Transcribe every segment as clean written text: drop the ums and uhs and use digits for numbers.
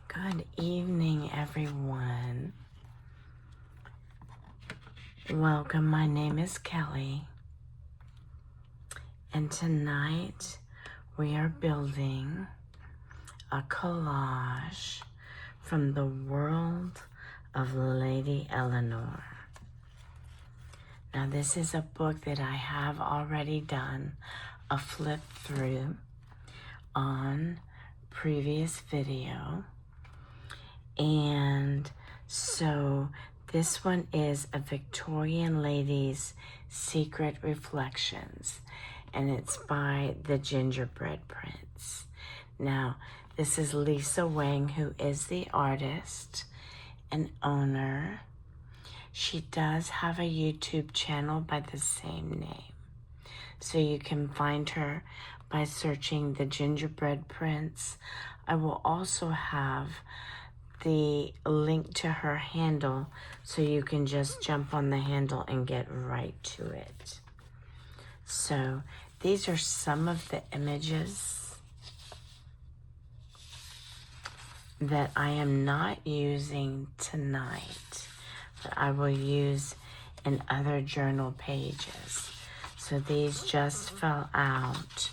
Good evening, everyone. Welcome. My name is Kelly, and tonight we are building a collage from the world of Lady Eleanor. Now, this is a book that I have already done a flip through on previous video. And so this one is a Victorian Lady's Secret Reflections, and it's by the Gingerbread Prince. Now, this is Lisa Wang, who is the artist and owner. She does have a YouTube channel by the same name, so you can find her by searching the Gingerbread Prince. I will also have the link to her handle so you can just jump on the handle and get right to it. So these are some of the images that I am not using tonight, but I will use in other journal pages. So these just fell out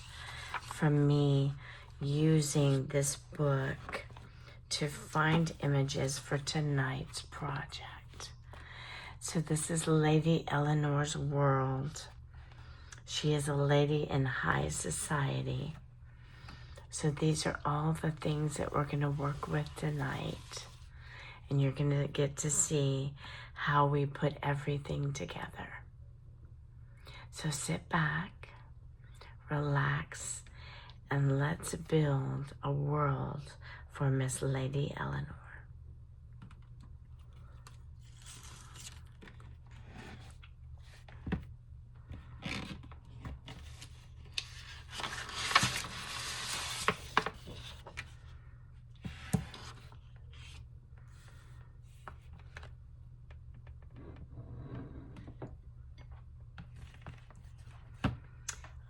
from me using this book to find images for tonight's project. So this is Lady Eleanor's world. She is a lady in high society. So these are all the things that we're going to work with tonight. And you're going to get to see how we put everything together. So sit back, relax, and let's build a world for Miss Lady Eleanor.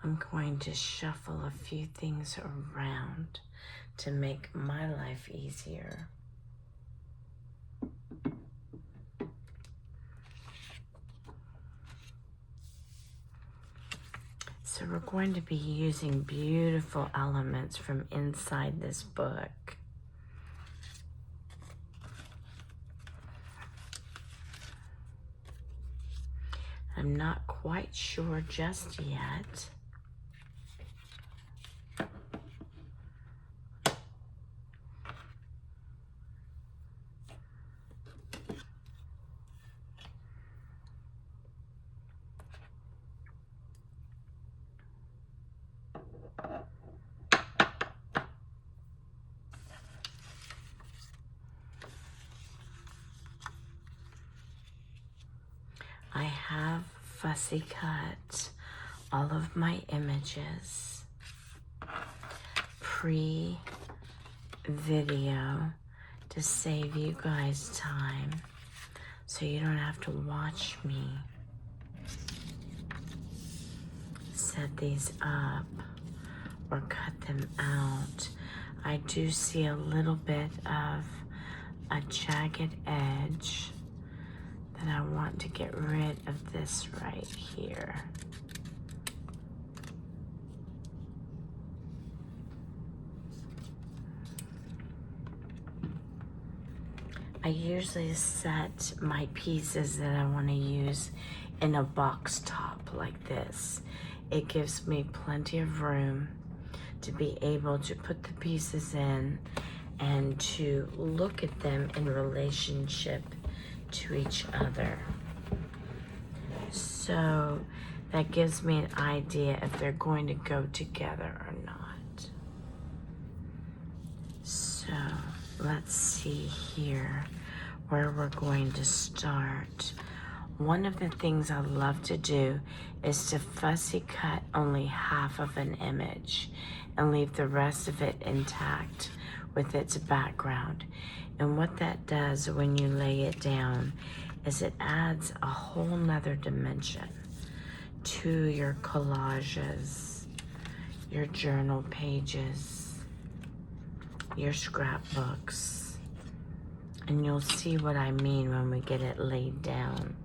I'm going to shuffle a few things around to make my life easier. So we're going to be using beautiful elements from inside this book. I'm not quite sure just yet I have fussy cut all of my images pre-video to save you guys time so you don't have to watch me set these up or cut them out. I do see a little bit of a jagged edge that I want to get rid of this right here. I usually set my pieces that I want to use in a box top like this. It gives me plenty of room to be able to put the pieces in and to look at them in relationship to each other. So that gives me an idea if they're going to go together or not. So let's see here where we're going to start. One of the things I love to do is to fussy cut only half of an image and leave the rest of it intact with its background. And what that does when you lay it down is it adds a whole nother dimension to your collages, your journal pages, your scrapbooks. And you'll see what I mean when we get it laid down.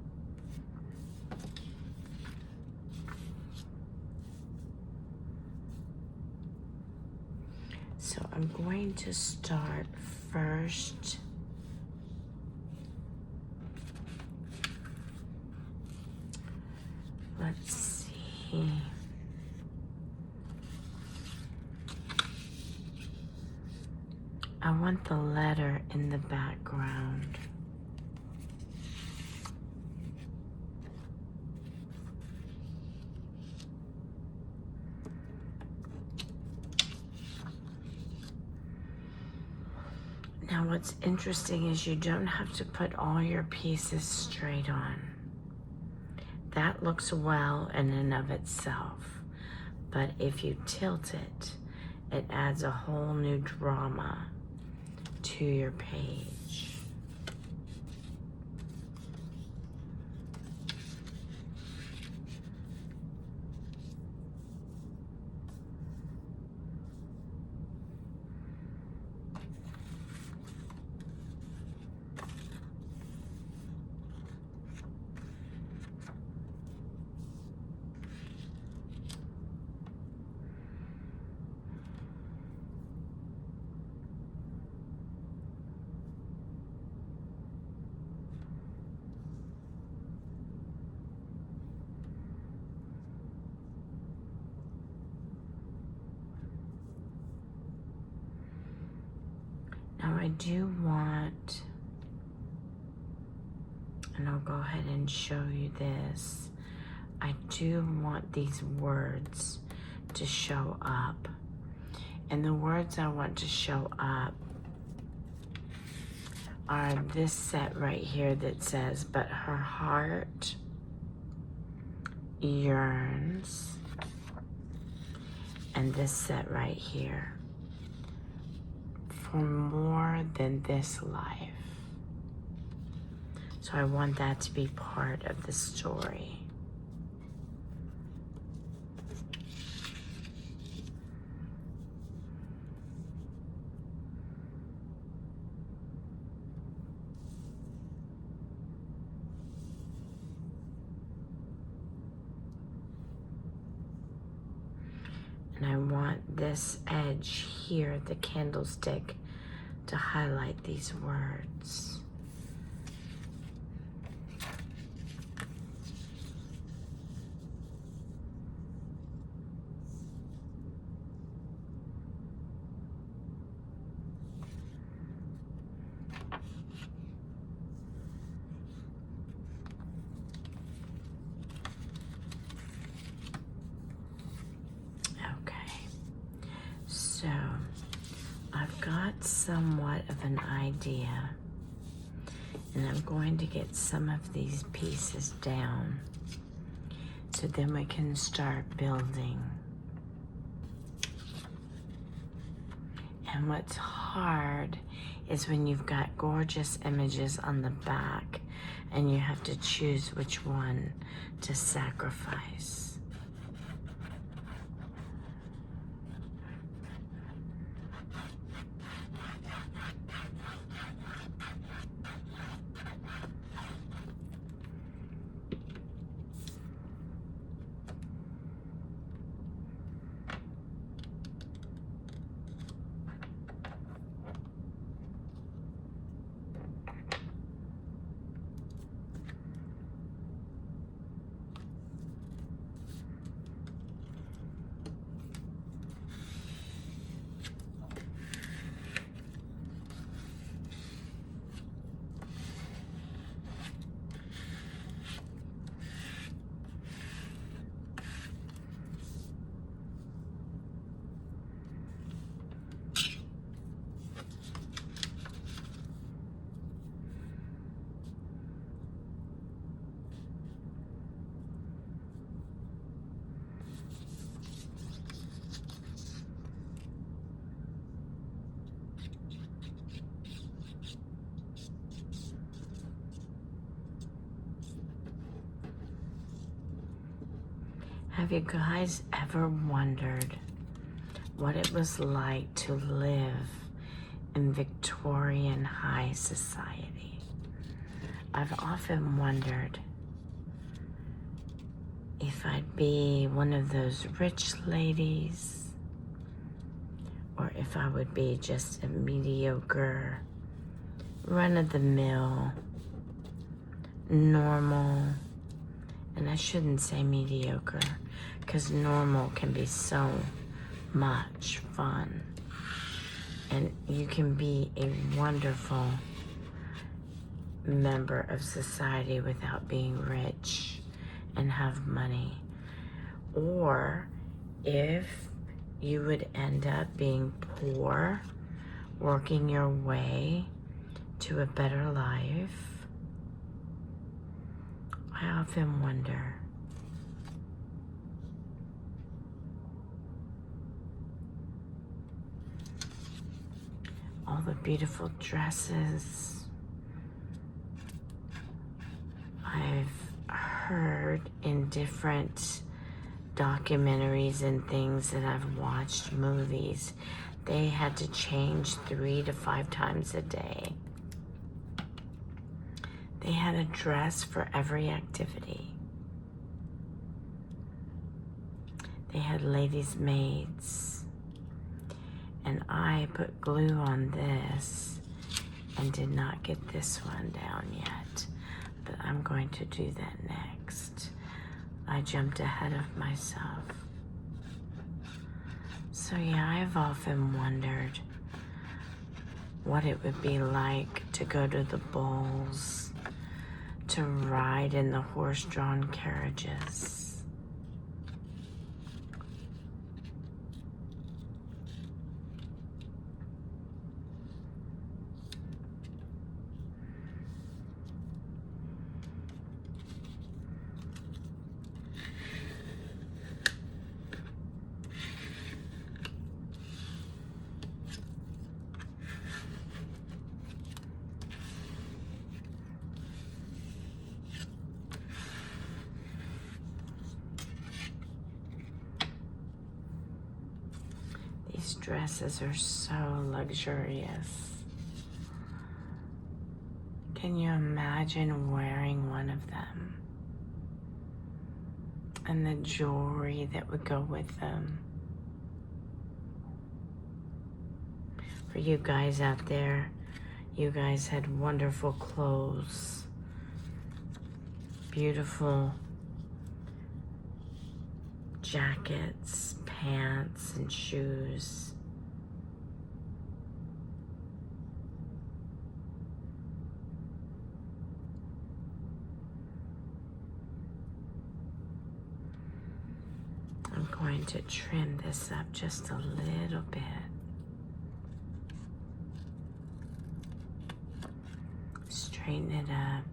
So I'm going to start first. Let's see. I want the letter in the background. Now what's interesting is you don't have to put all your pieces straight on. That looks well in and of itself. But if you tilt it, it adds a whole new drama to your page. Now I do want, and I'll go ahead and show you this, I do want these words to show up. And the words I want to show up are this set right here that says, but her heart yearns, and this set right here, for more than this life. So I want that to be part of the story. And I want this edge here, the candlestick, to highlight these words. So I've got somewhat of an idea, and I'm going to get some of these pieces down so then we can start building. And what's hard is when you've got gorgeous images on the back and you have to choose which one to sacrifice. Have you guys ever wondered what it was like to live in Victorian high society. I've often wondered if I'd be one of those rich ladies or if I would be just a mediocre, run-of-the-mill, normal, and I shouldn't say mediocre because normal can be so much fun. And you can be a wonderful member of society without being rich and have money. Or if you would end up being poor, working your way to a better life, I often wonder. All the beautiful dresses I've heard in different documentaries and things that I've watched, movies, they had to change 3 to 5 times a day. They had a dress for every activity. They had ladies' maids. And I put glue on this and did not get this one down yet. But I'm going to do that next. I jumped ahead of myself. So yeah, I've often wondered what it would be like to go to the balls, to ride in the horse-drawn carriages. These dresses are so luxurious. Can you imagine wearing one of them? And the jewelry that would go with them. For you guys out there, you guys had wonderful clothes, beautiful jackets, pants, and shoes. I'm going to trim this up just a little bit. Straighten it up.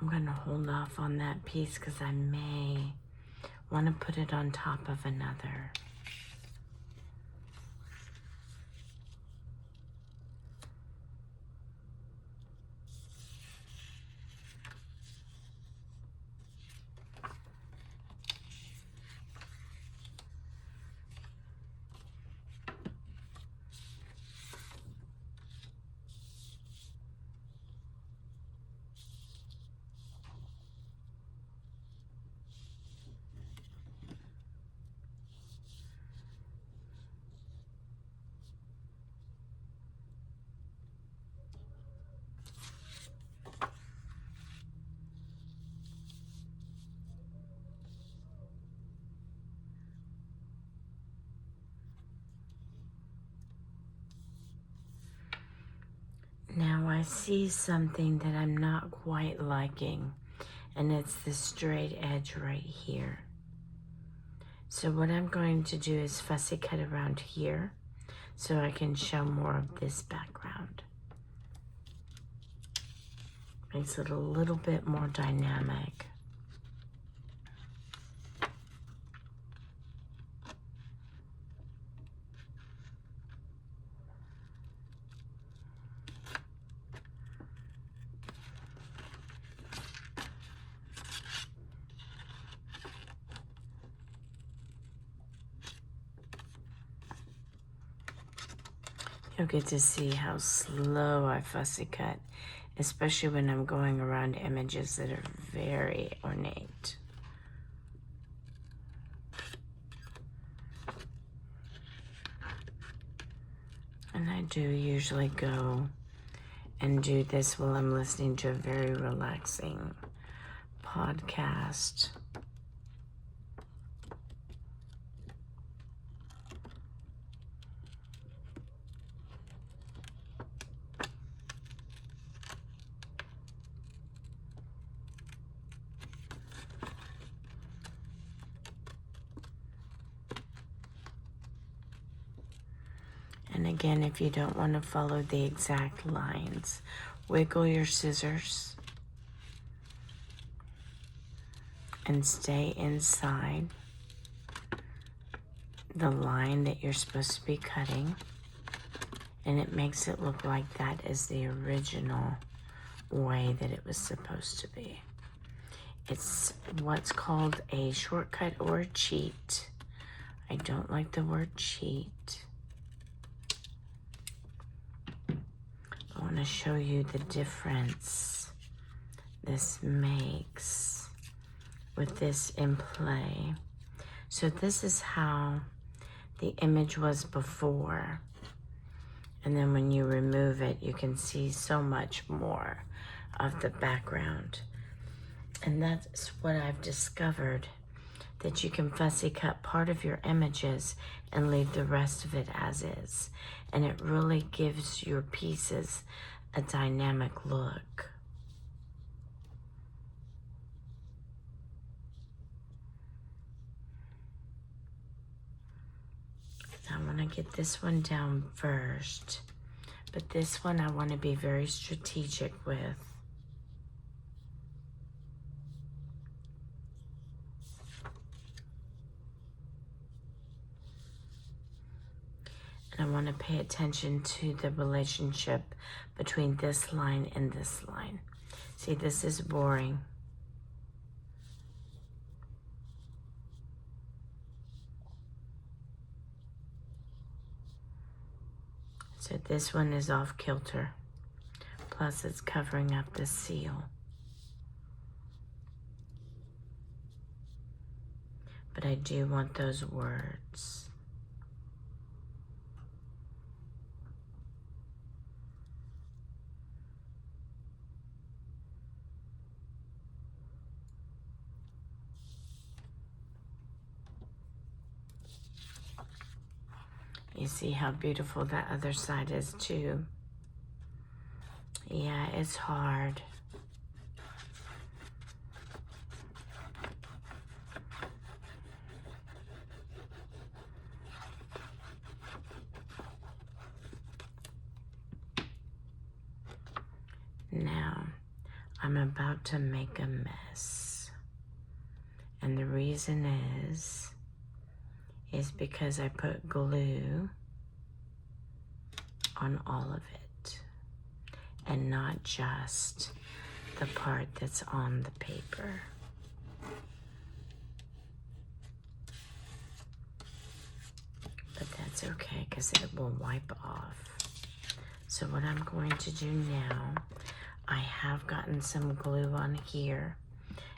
I'm going to hold off on that piece because I may want to put it on top of another. Now I see something that I'm not quite liking, and it's the straight edge right here. So what I'm going to do is fussy cut around here so I can show more of this background. Makes it a little bit more dynamic. You'll get to see how slow I fussy cut, especially when I'm going around images that are very ornate. And I do usually go and do this while I'm listening to a very relaxing podcast. And again, if you don't want to follow the exact lines, wiggle your scissors and stay inside the line that you're supposed to be cutting. And it makes it look like that is the original way that it was supposed to be. It's what's called a shortcut or a cheat. I don't like the word cheat. I want to show you the difference this makes with this in play. So this is how the image was before. And then when you remove it, you can see so much more of the background. And that's what I've discovered, that you can fussy cut part of your images and leave the rest of it as is. And it really gives your pieces a dynamic look. I want to get this one down first, but this one I want to be very strategic with. And I want to pay attention to the relationship between this line and this line. See, this is boring. So this one is off kilter. Plus it's covering up the seal. But I do want those words. You see how beautiful that other side is too. Yeah, it's hard. Now, I'm about to make a mess. And the reason is because I put glue on all of it and not just the part that's on the paper. But that's okay because it will wipe off. So what I'm going to do now, I have gotten some glue on here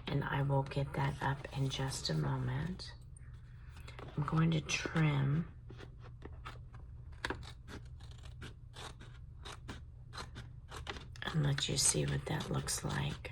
and I will get that up in just a moment. I'm going to trim and let you see what that looks like.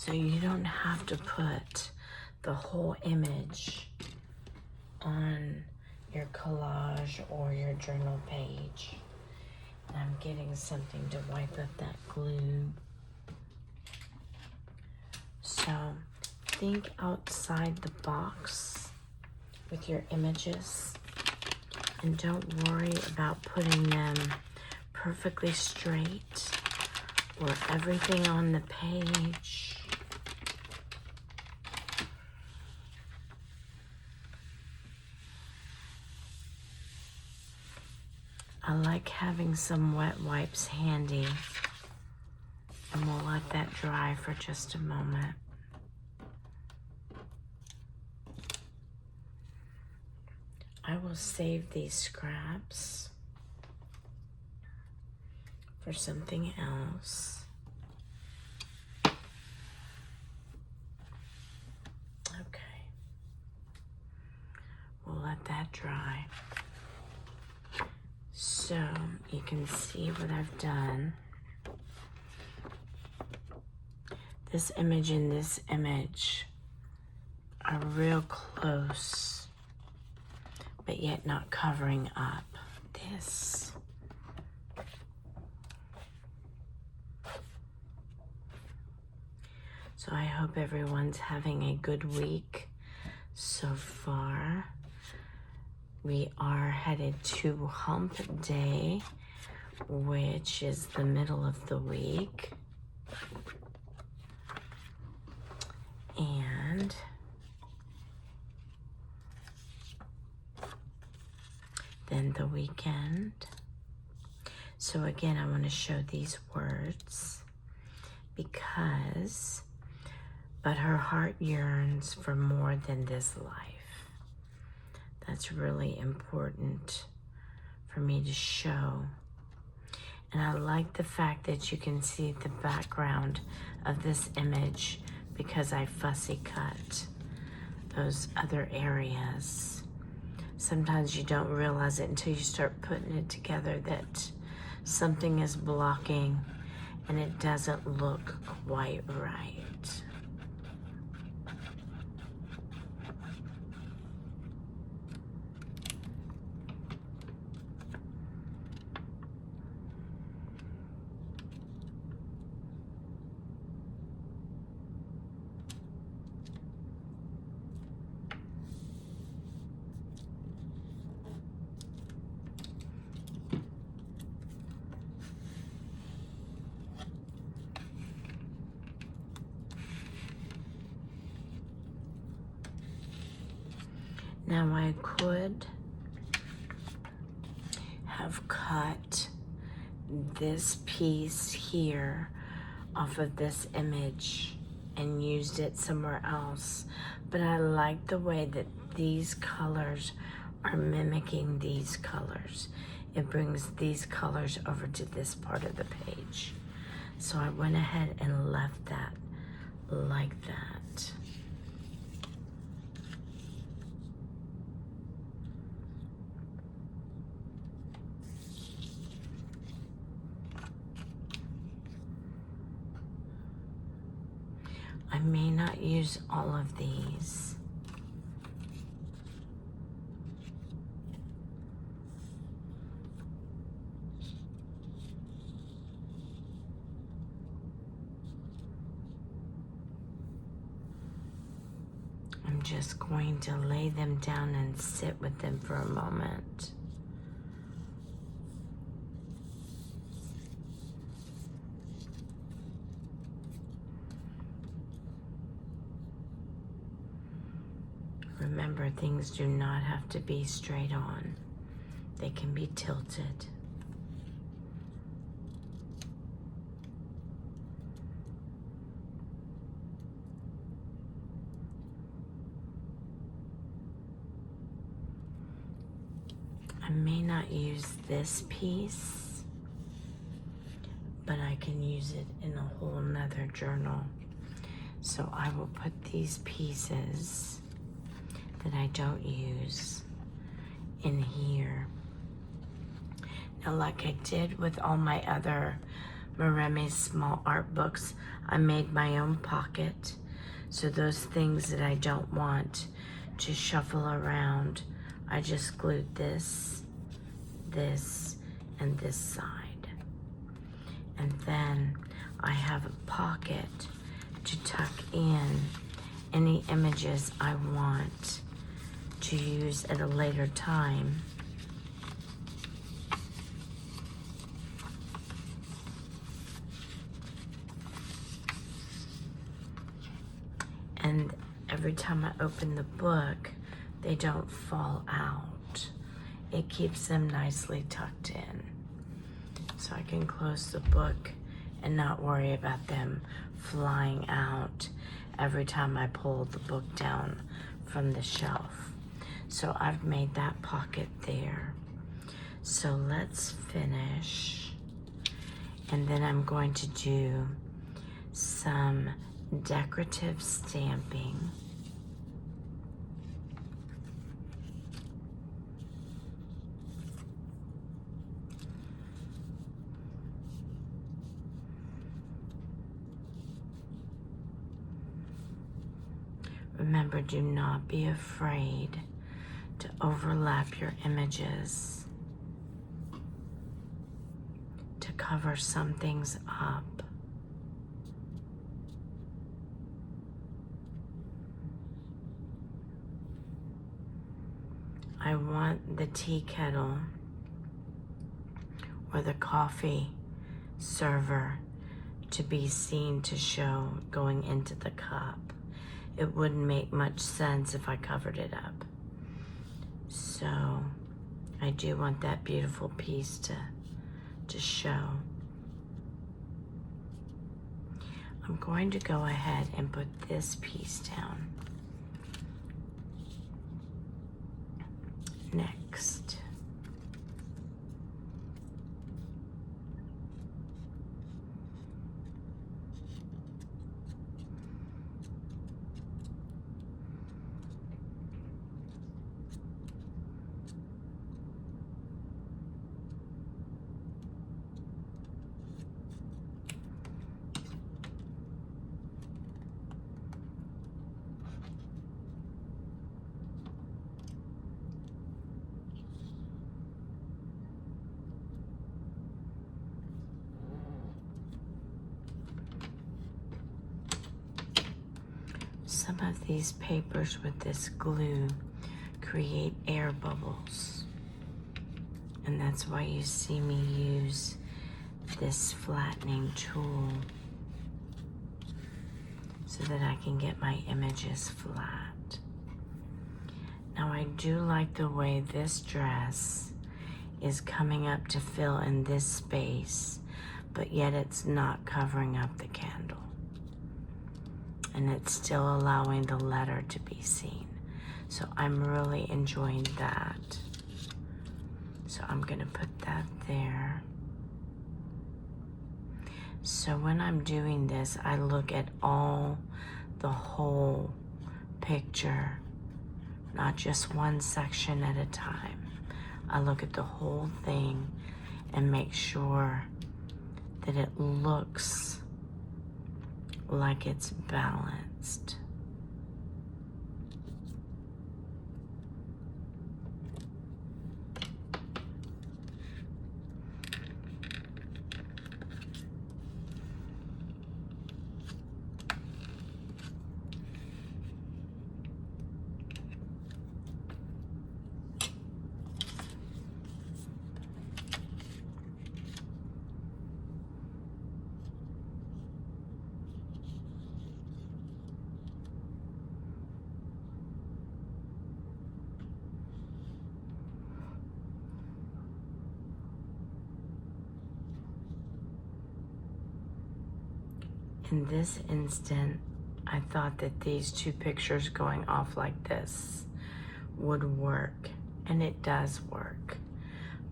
So you don't have to put the whole image on your collage or your journal page. And I'm getting something to wipe up that glue. So think outside the box with your images, and don't worry about putting them perfectly straight or everything on the page. I like having some wet wipes handy, and we'll let that dry for just a moment. I will save these scraps for something else. Okay. We'll let that dry. So you can see what I've done. This image and this image are real close, but yet not covering up this. So I hope everyone's having a good week so far. We are headed to Hump Day, which is the middle of the week. And then the weekend. So again, I want to show these words because, but her heart yearns for more than this life. That's really important for me to show. And I like the fact that you can see the background of this image because I fussy cut those other areas. Sometimes you don't realize it until you start putting it together that something is blocking and it doesn't look quite right. Now I could have cut this piece here off of this image and used it somewhere else, but I like the way that these colors are mimicking these colors. It brings these colors over to this part of the page. So I went ahead and left that like that. I may not use all of these. I'm just going to lay them down and sit with them for a moment. Remember, things do not have to be straight on. They can be tilted. I may not use this piece, but I can use it in a whole nother journal. So I will put these pieces that I don't use in here. Now, like I did with all my other Maremi's small art books. I made my own pocket. So those things that I don't want to shuffle around, I just glued this, and this side. And then I have a pocket to tuck in any images I want to use at a later time. And every time I open the book, they don't fall out. It keeps them nicely tucked in. So I can close the book and not worry about them flying out every time I pull the book down from the shelf. So I've made that pocket there. So let's finish. And then I'm going to do some decorative stamping. Remember, do not be afraid to overlap your images to cover some things up. I want the tea kettle or the coffee server to be seen to show going into the cup. It wouldn't make much sense if I covered it up. So I do want that beautiful piece to show. I'm going to go ahead and put this piece down next. Some of these papers with this glue create air bubbles. And that's why you see me use this flattening tool so that I can get my images flat. Now I do like the way this dress is coming up to fill in this space, but yet it's not covering up the candle. And it's still allowing the letter to be seen. So I'm really enjoying that. So I'm gonna put that there. So when I'm doing this, I look at the whole picture, not just one section at a time. I look at the whole thing and make sure that it looks like it's balanced. In this instant, I thought that these two pictures going off like this would work, and it does work,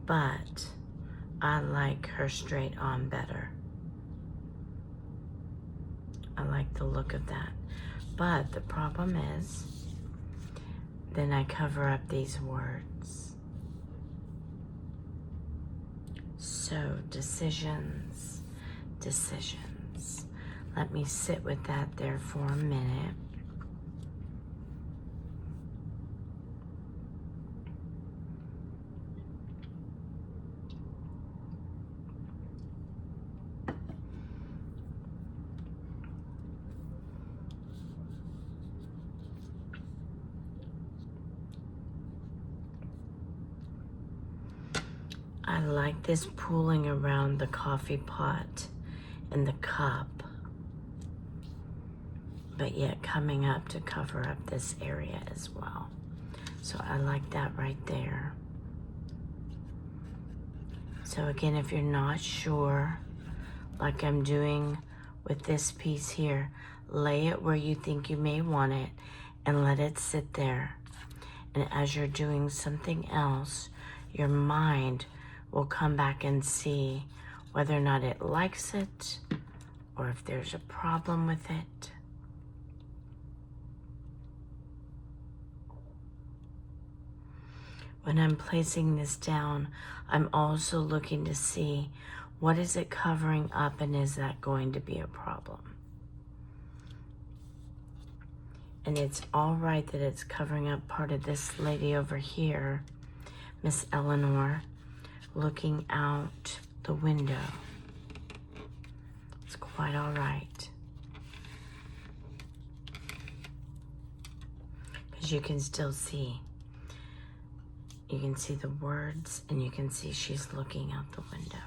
but I like her straight on better. I like the look of that, but the problem is, then I cover up these words. So decisions, decisions. Let me sit with that there for a minute. I like this pooling around the coffee pot and the cup, but yet coming up to cover up this area as well. So I like that right there. So again, if you're not sure, like I'm doing with this piece here, lay it where you think you may want it and let it sit there. And as you're doing something else, your mind will come back and see whether or not it likes it or if there's a problem with it. When I'm placing this down, I'm also looking to see what is it covering up and is that going to be a problem? And it's all right that it's covering up part of this lady over here, Miss Eleanor, looking out the window. It's quite all right. Because you can still see. You can see the words and you can see she's looking out the window.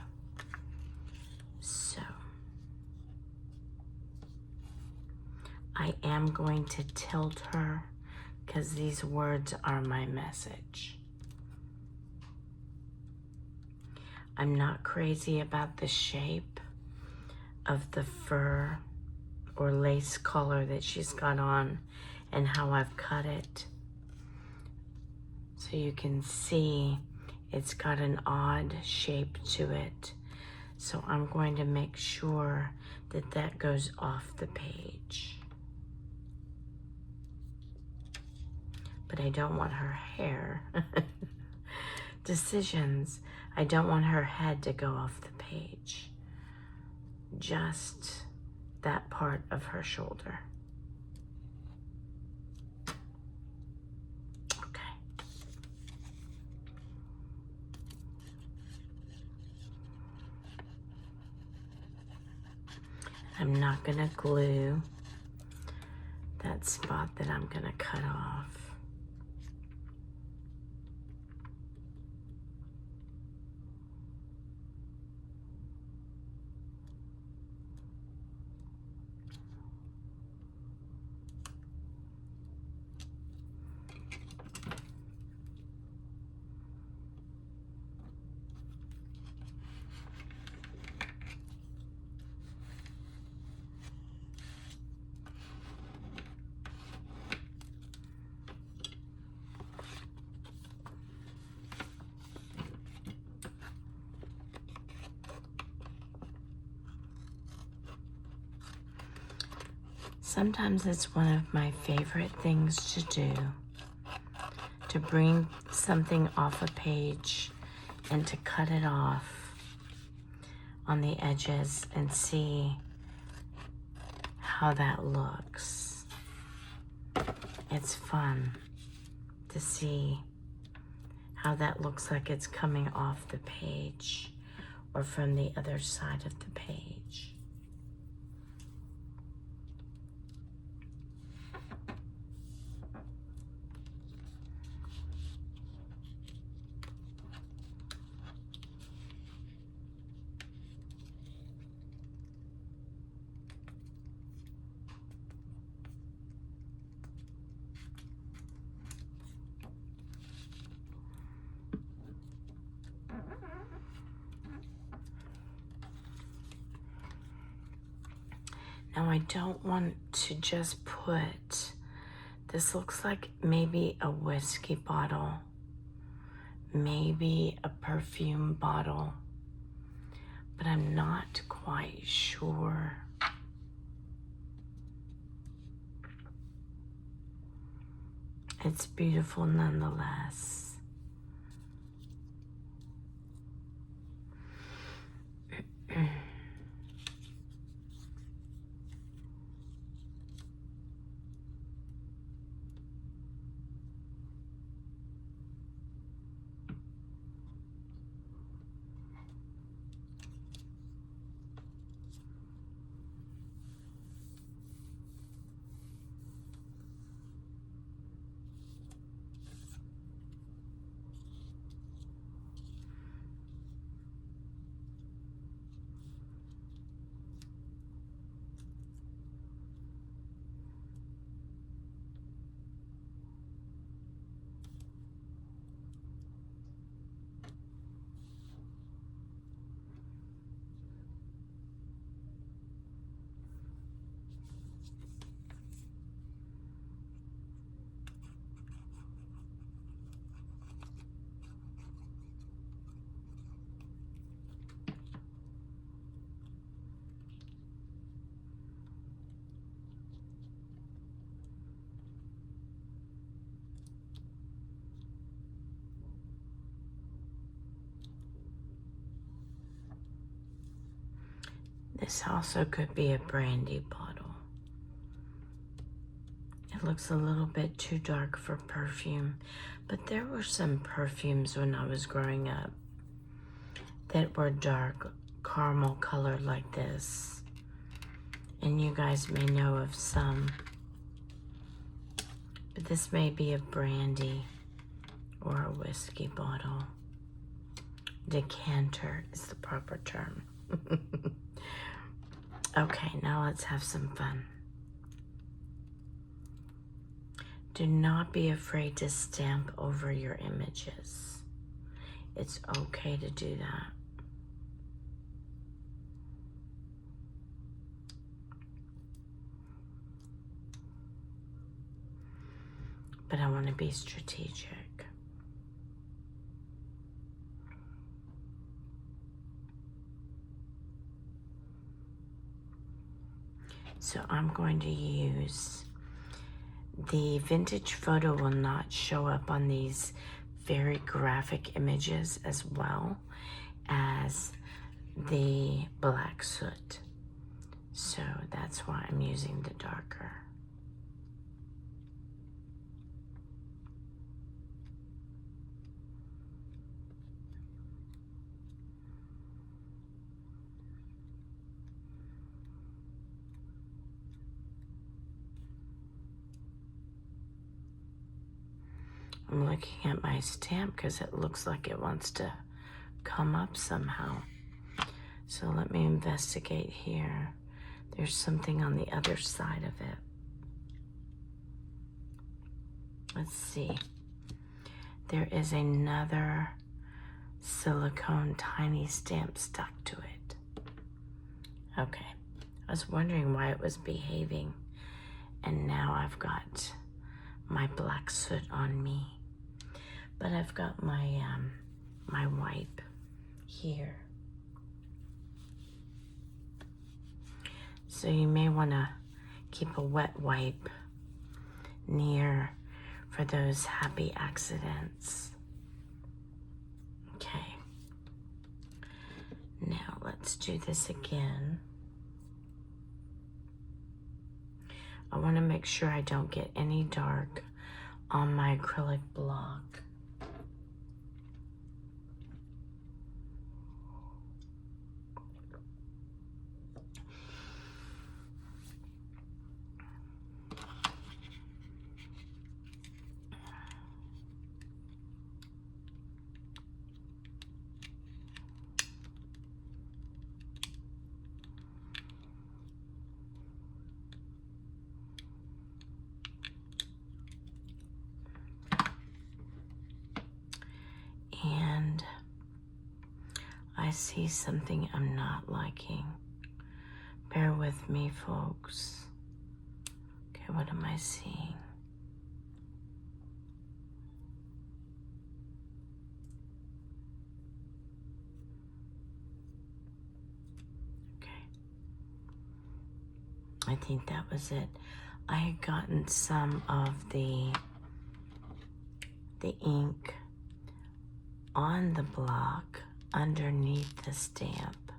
So, I am going to tilt her because these words are my message. I'm not crazy about the shape of the fur or lace collar that she's got on and how I've cut it. So you can see it's got an odd shape to it. So I'm going to make sure that that goes off the page. But I don't want her hair. Decisions. I don't want her head to go off the page. Just that part of her shoulder. Okay. I'm not gonna glue that spot that I'm gonna cut off. Sometimes it's one of my favorite things to do, to bring something off a page and to cut it off on the edges and see how that looks. It's fun to see how that looks like it's coming off the page or from the other side of the page. Now I don't want to just put, this looks like maybe a whiskey bottle, maybe a perfume bottle, but I'm not quite sure. It's beautiful nonetheless. This also could be a brandy bottle. It looks a little bit too dark for perfume, but there were some perfumes when I was growing up that were dark caramel color like this. And you guys may know of some. But this may be a brandy or a whiskey bottle. Decanter is the proper term. Okay, now let's have some fun. Do not be afraid to stamp over your images. It's okay to do that. But I want to be strategic. So I'm going to use, the vintage photo will not show up on these very graphic images as well as the black soot. So that's why I'm using the darker. I'm looking at my stamp because it looks like it wants to come up somehow. So let me investigate here. There's something on the other side of it. Let's see. There is another silicone tiny stamp stuck to it. Okay. I was wondering why it was behaving. And now I've got my black soot on me. But I've got my my wipe here. So you may want to keep a wet wipe near for those happy accidents. Okay. Now let's do this again. I want to make sure I don't get any dark on my acrylic block. And I see something I'm not liking. Bear with me, folks. Okay, what am I seeing? Okay. I think that was it. I had gotten some of the ink on the block underneath the stamp.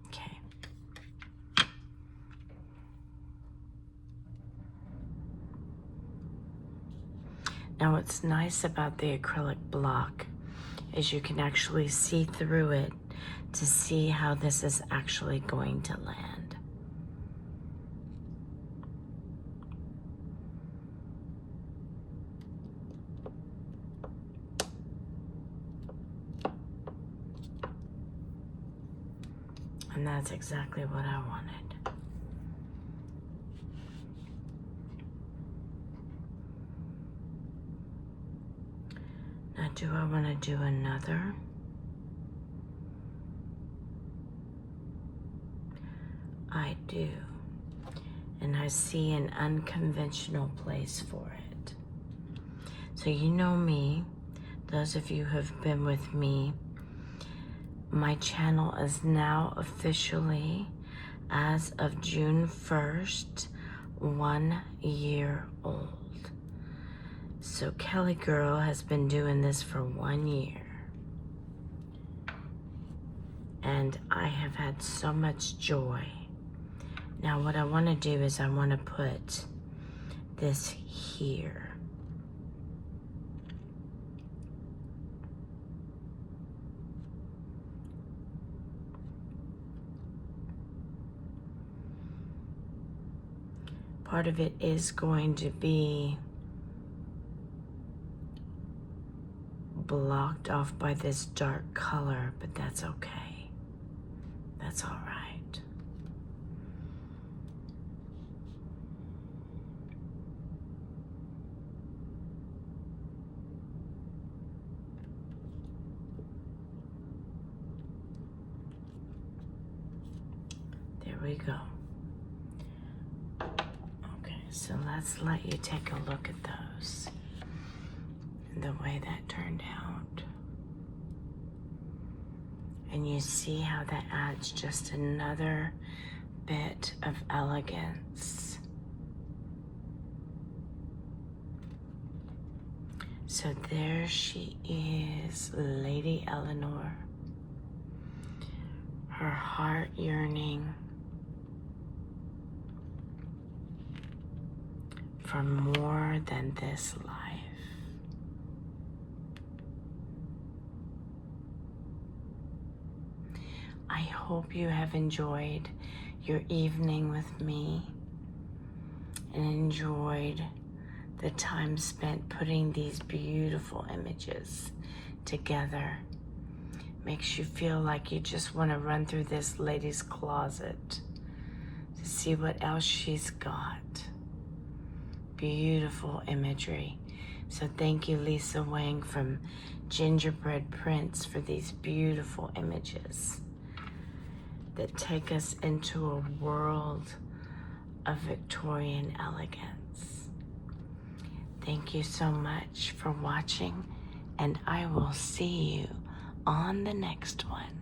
Okay. Now what's nice about the acrylic block is you can actually see through it to see how this is actually going to land. And that's exactly what I wanted. Now, do I want to do another? I do. And I see an unconventional place for it. So you know me, those of you who have been with me, my channel is now officially, as of June 1st, 1 year old. So Kelly Girl has been doing this for 1 year. and I have had so much joy. Now what I want to do is I want to put this here. Part of it is going to be blocked off by this dark color, but that's okay. That's all right. There we go. Okay, so let's let you take a look at those. The way that turned out. And you see how that adds just another bit of elegance. So there she is, Lady Eleanor. Her heart yearning for more than this life. I hope you have enjoyed your evening with me and enjoyed the time spent putting these beautiful images together. Makes you feel like you just want to run through this lady's closet to see what else she's got. Beautiful imagery. So thank you, Lisa Wang from Gingerbread Prints, for these beautiful images that take us into a world of Victorian elegance. Thank you so much for watching, and I will see you on the next one.